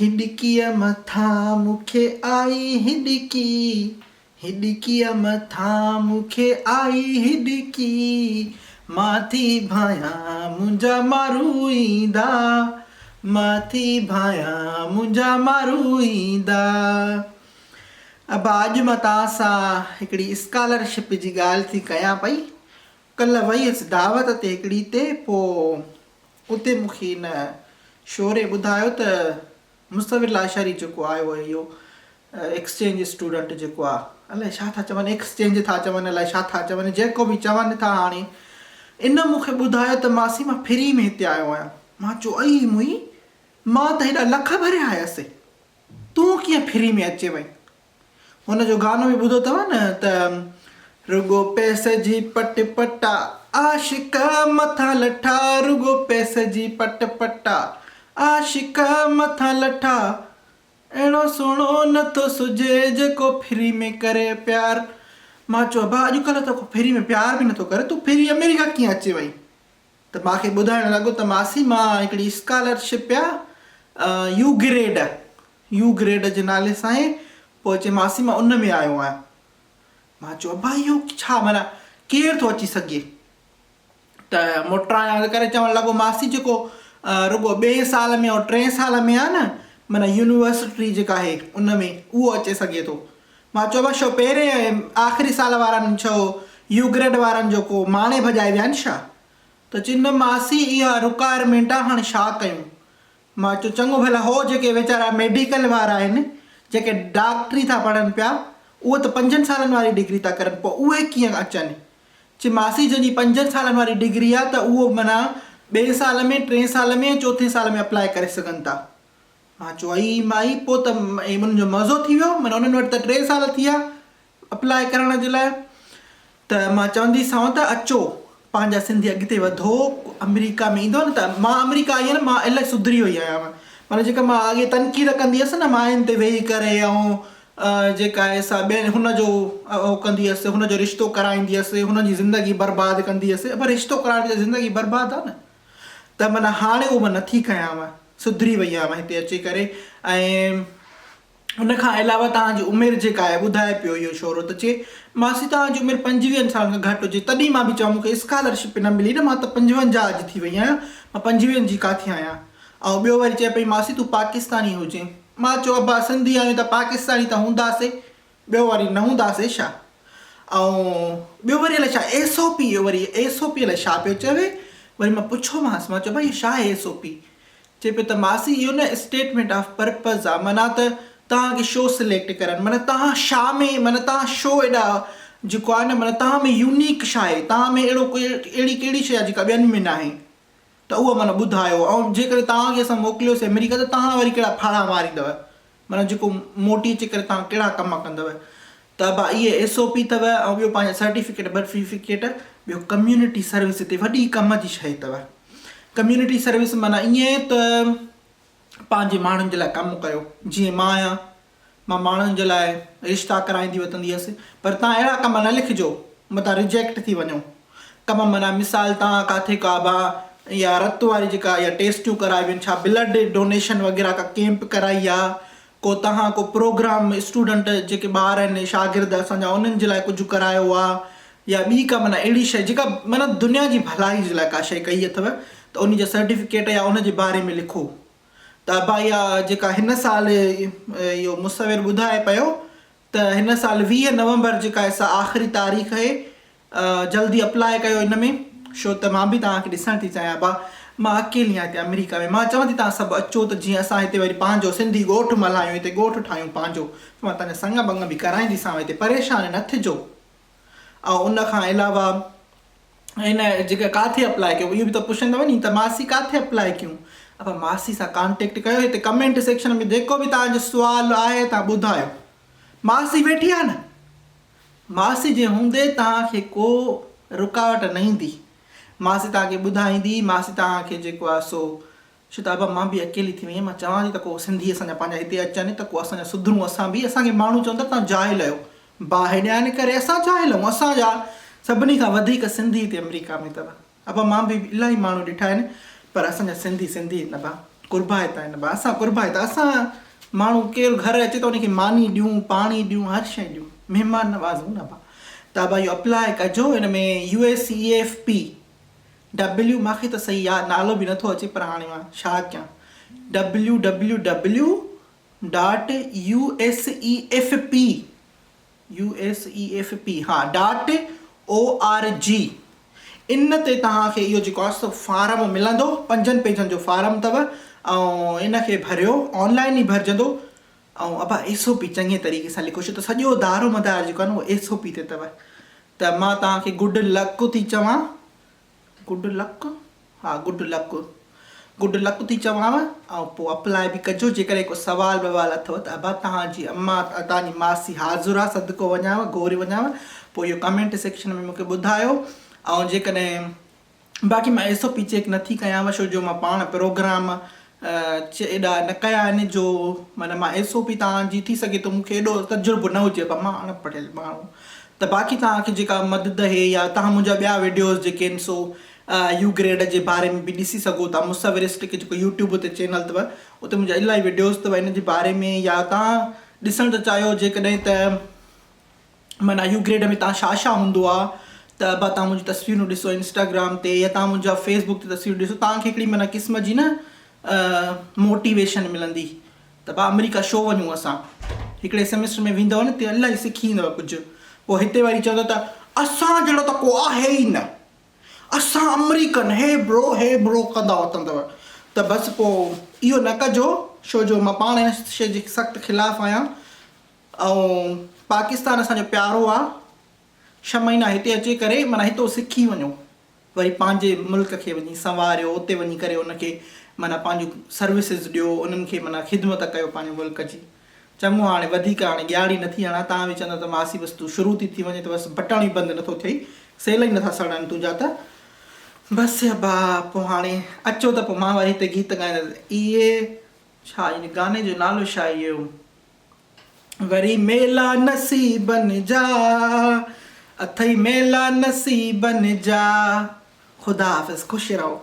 हिॾिकीअ मथां मूंखे आई हिॾिकी, हिॾिकीअ मथां मूंखे आई हिॾिकी, मां थी भायां मुंहिंजा माण्हू ईंदा, मां थी भायां मुंहिंजा माण्हू ईंदा। अब अॼु मां तव्हां सां हिकिड़ी स्कॉलरशिप जी ॻाल्हि थी कयां पई। कल्ह वई हुअसि दावत ते हिकिड़ी ते, पोइ उते मूंखे हिन शोरे ॿुधायो त मुस्तफ़िर लाशारी जेको आयो आहे इहो एक्सचेंज स्टूडेंट जेको आहे, अलाए छा था चवनि, एक्सचेंज था चवनि, अलाए छा था चवनि, जेको बि चवनि था हाणे, इन मूंखे ॿुधायो त मासी मां फ्री में हिते आयो आहियां। मां चयो अई मुई, मां त हेॾा लख भरिया आयसि, तूं कीअं फ्री में अचे वई। हुनजो गानो बि ॿुधो अथव न त रुगो पैसे जी पट पटा आशिक मथां लठा, रुगो पैसे जी पट पटा आशिक मथां लठा, अहिड़ो सुहिणो नथो सुझे जेको फ्री में करे प्यार। मां चयो भाउ अॼुकल्ह त फ्री में प्यार बि नथो करे, तूं फ्री अमेरिका कीअं अचे वई। त मूंखे ॿुधाइण लॻो त मासी मां हिकिड़ी स्कॉलरशिप आहे यू ग्रेड जे नाले सां आहे, पोइ चए मासी मां उन में आयो आहियां। मां चयो भाई इहो छा, माना केरु थो अची सघे। त मोटराया करे चवणु लॻो मासी जेको रुगो 2 साल में ऐं 3 साल में आहे न, माना यूनिवर्सिटी जेका आहे उन में उहो अचे सघे थो। मां चयो बसि छो पहिरें आख़िरी साल वारनि छो यू ग्रेड वारनि जो को माणे भॼाए विया आहिनि छा। त चवंदी न मासी इहा रिक्वायरमेंट आहे, हाणे छा कयूं। मां चयो चङो भला हो जेके वीचारा मेडिकल वारा आहिनि, जेके डॉक्टरी था पढ़नि पिया, उहे त 5 सालनि वारी डिग्री था करनि, पोइ उहे कीअं अचनि। चई मासी जंहिंजी 5 सालनि वारी डिग्री आहे त उहो माना 2 साल में 3 साल में 4 साल में अप्लाई करे सघनि था। मां चयो आई माई पोइ त मुंहिंजो मज़ो थी वियो, माना उन्हनि वटि त 3 साल थी विया अप्लाई करण जे लाइ। त मां चवंदीसांव त अचो पंहिंजा सिंधी अॻिते वधो, अमेरिका में ईंदो न त मां अमेरिका आई आहियां, मां इलाही सुधरी वई आहियां। माना जेका मां अॻे तनक़ीद कंदी हुअसि न माइनि ते वेही करे, ऐं जेका आहे सा ॿियनि हुनजो उहो कंदी हुअसि, हुनजो रिश्तो कराईंदी हुअसि, हुनजी ज़िंदगी बर्बादु कंदी हुअसि, पर रिश्तो कराइण जी ज़िंदगी बर्बादु आहे न। त माना हाणे उहो मां नथी कयां, मां सुधरी वई आहियां हिते अची करे। ऐं हुनखां अलावा तव्हांजी उमिरि जेका आहे ॿुधाए पियो इहो छोरो त चए मासी तव्हांजी उमिरि 25 साल खां घटि हुजे, तॾहिं मां बि चवां मूंखे स्कॉलरशिप न मिली न, मां त 55 जी थी वई आहियां, मां 25 जी काथे आहियां। ऐं ॿियो वरी चए पई मासी तूं पाकिस्तानी हुजे। मां चयो अबा सिंधी आहियूं त पाकिस्तानी त हूंदासीं, ॿियो वरी न हूंदासीं छा। ऐं ॿियो वरी अलाए छा SOP, वरी SOP अलाए छा पियो चवे। वरी मां पुछोमांसि, मां चयो भई छा आहे SOP। चए पियो त मासी इहो न स्टेटमेंट ऑफ पर्पज़ आहे, माना त तव्हांखे शो सिलेक्ट करनि, माना तव्हां छा में, माना तव्हां शो एॾा जेको आहे न, माना तव्हां में यूनिक छा आहे, तव्हां में अहिड़ो कोई अहिड़ी कहिड़ी शइ आहे जेका ॿियनि में न आहे, त उहो माना ॿुधायो। ऐं जेकॾहिं तव्हांखे असां मोकिलियोसीं अमेरिका त तव्हां वरी कहिड़ा फाड़ा मारींदव, माना जेको मोटी अची करे तव्हां कहिड़ा कम कंदव। त भा इहे SOP अथव। ऐं ॿियो पंहिंजा सर्टिफिकेट बर्टिफिकेट, ॿियो कम्यूनिटी सर्विस हिते वॾी कम जी शइ अथव। कम्यूनिटी सर्विस माना ईअं त पंहिंजे माण्हुनि जे लाइ कमु कयो। जीअं मां आहियां, मां माण्हुनि जे लाइ रिश्ता कराईंदी वठंदी हुअसि, पर तव्हां अहिड़ा कम न लिखिजो मथां रिजेक्ट थी वञो। कम माना मिसाल तव्हां काथे का भा या रत वारी जेका या टेस्टियूं कराई आहिनि, छा ब्लड डोनेशन वग़ैरह का कैंप कराई आहे, को तव्हां को प्रोग्राम स्टूडेंट जेके ॿार आहिनि शागिर्द असांजा उन्हनि जे लाइ कुझु करायो आहे, या ॿी का माना अहिड़ी शइ जेका माना दुनिया जी भलाई जे लाइ का शइ कई अथव, त उन जा सर्टिफिकेट या उनजे बारे में लिखो। त भाई जेका हिन साल इहो मुसविर ॿुधाए पियो त हिन साल 20 नवंबर जेका आहे सा आख़िरी तारीख़ आहे, जल्दी अप्लाई कयो हिन में। छो त मां बि तव्हांखे ॾिसणु थी चाहियां भाउ, मां अकेली आहियां हिते अमेरिका में। मां चवां थी तव्हां सभु अचो त जीअं असां हिते वरी पंहिंजो सिंधी ॻोठु मल्हायूं, हिते ॻोठु ठाहियूं पंहिंजो, मां तव्हांजा संग बंग बि कराईंदीसांव, हिते परेशान न थिजो। ऐं उनखां अलावा हिन जेका काथे अप्लाई कयो इहो बि त पुछंदव नी, त मासी काथे अप्लाई कयूं। अब मासी सां कॉन्टेक्ट कयो, हिते कमेंट सेक्शन में जेको बि तव्हांजो सुवालु आहे तव्हां ॿुधायो। मासी वेठी आहे न, मासी जे हूंदे तव्हांखे को रुकावट न ईंदी। मासी तव्हांखे ॿुधाईंदी, मासी तव्हांखे जेको आहे सो छो त अब मां बि अकेली थी वई आहियां। मां चवां थी त को सिंधी असांजा पंहिंजा हिते अचनि त को असांजा सुधरूं असां बि। असांखे माण्हू चवंदा तव्हां जाहिल आहियो, बाहि ॾियां इन करे असां जाहिल आहियूं, असांजा सभिनी खां वधीक सिंधी हिते अमेरिका में अथव। अब मां बि इलाही माण्हू ॾिठा आहिनि, पर असांजा सिंधी न भाउ। कुर्बाइत आहिनि भई असां कुर्बाइत असां माण्हू केरु घर अचे त उनखे मानी ॾियूं पाणी ॾियूं हर शइ ॾियूं महिमान नवाज़ूं न भाउ त भाई अप्लाई कजो हिन में USEFP W मूंखे त सही यादि नालो बि नथो अचे पर हाणे मां छा कयां www.USEFP हा .org इन ते तव्हांखे इहो जेको आहे फारम मिलंदो 5 पेजनि जो फारम अथव ऐं इनखे भरियो ऑनलाइन ई भरिजंदो ऐं अबा SOP चङे तरीक़े सां लिखो छो त सॼो दारो मदार जेको आहे न उहो SOP ते अथव त मां तव्हांखे गुड लक थी चवां गुड लक थी चवांव ऐं पोइ अप्लाई बि कजो जेकॾहिं को सुवाल ववाल अथव त अबा तव्हांजी अम्मा तव्हांजी मासी हाज़ुर आहे सदको वञाव गोरी वञाव पोइ इहो कमेंट सेक्शन में मूंखे ॿुधायो ऐं जेकॾहिं बाक़ी मां SOP चेक नथी कयांव छो जो मां पाण प्रोग्राम एॾा न कया आहिनि जो माना मां SOP तव्हांजी थी सघे थो मूंखे एॾो तजुर्बो न हुजे पर मां अनपढ़ियल माण्हू त बाक़ी तव्हांखे जेका मदद आहे या तव्हां मुंहिंजा ॿिया वीडियोज़ जेके आहिनि सो U ग्रेड जे बारे में बि ॾिसी सघो था मुसविरिस्टिक जेको YouTube ते चैनल अथव उते मुंहिंजा इलाही वीडियोज़ अथव इन जे बारे में या तव्हां ॾिसणु त चाहियो जेकॾहिं त माना U ग्रेड में तव्हां छा छा हूंदो आहे त तव्हां मुंहिंजी तस्वीरूं ॾिसो इंस्टाग्राम ते या तव्हां मुंहिंजा फेसबुक ते तस्वीरूं ॾिसो तव्हांखे हिकिड़ी माना क़िस्म जी न मोटिवेशन मिलंदी त अमेरिका छो वञूं असां हिकिड़े सेमेस्टर में वेंदव न त इलाही सिखी ईंदव कुझु पोइ हिते वरी चवंदव त असां जहिड़ो त को आहे ई न असां अमेरिकन हे ब्रो कंदा वठंदव त बसि पोइ इहो न कजो छो जो मां पाण हिन शइ जे सख़्तु ख़िलाफ़ु आहियां ऐं पाकिस्तान असांजो प्यारो आहे 6 महीना हिते अची करे माना हितो सिखी वञो वरी पंहिंजे मुल्क खे वञी संवारियो उते वञी करे उनखे माना पंहिंजूं सर्विसिस ॾियो उन्हनि खे माना ख़िदमत कयो पंहिंजे मुल्क जी चङो हाणे वधीक हाणे ॻाढ़ी नथी हणा तव्हां बि चवंदव त मासी बसि तूं शुरू थी वञे त बसि बटण ई बंदि नथो थिए सेल ई नथा सड़नि तुंहिंजा त बसि अबा पोइ हाणे अचो त पोइ मां वरी हिते गीत ॻाईंदसि इहे छा इन गाने जो नालो छा इहो वरी मेला नसीबनि जा अथई मेला नसीबनि जा ख़ुदा हाफ़िज़ ख़ुशि रहो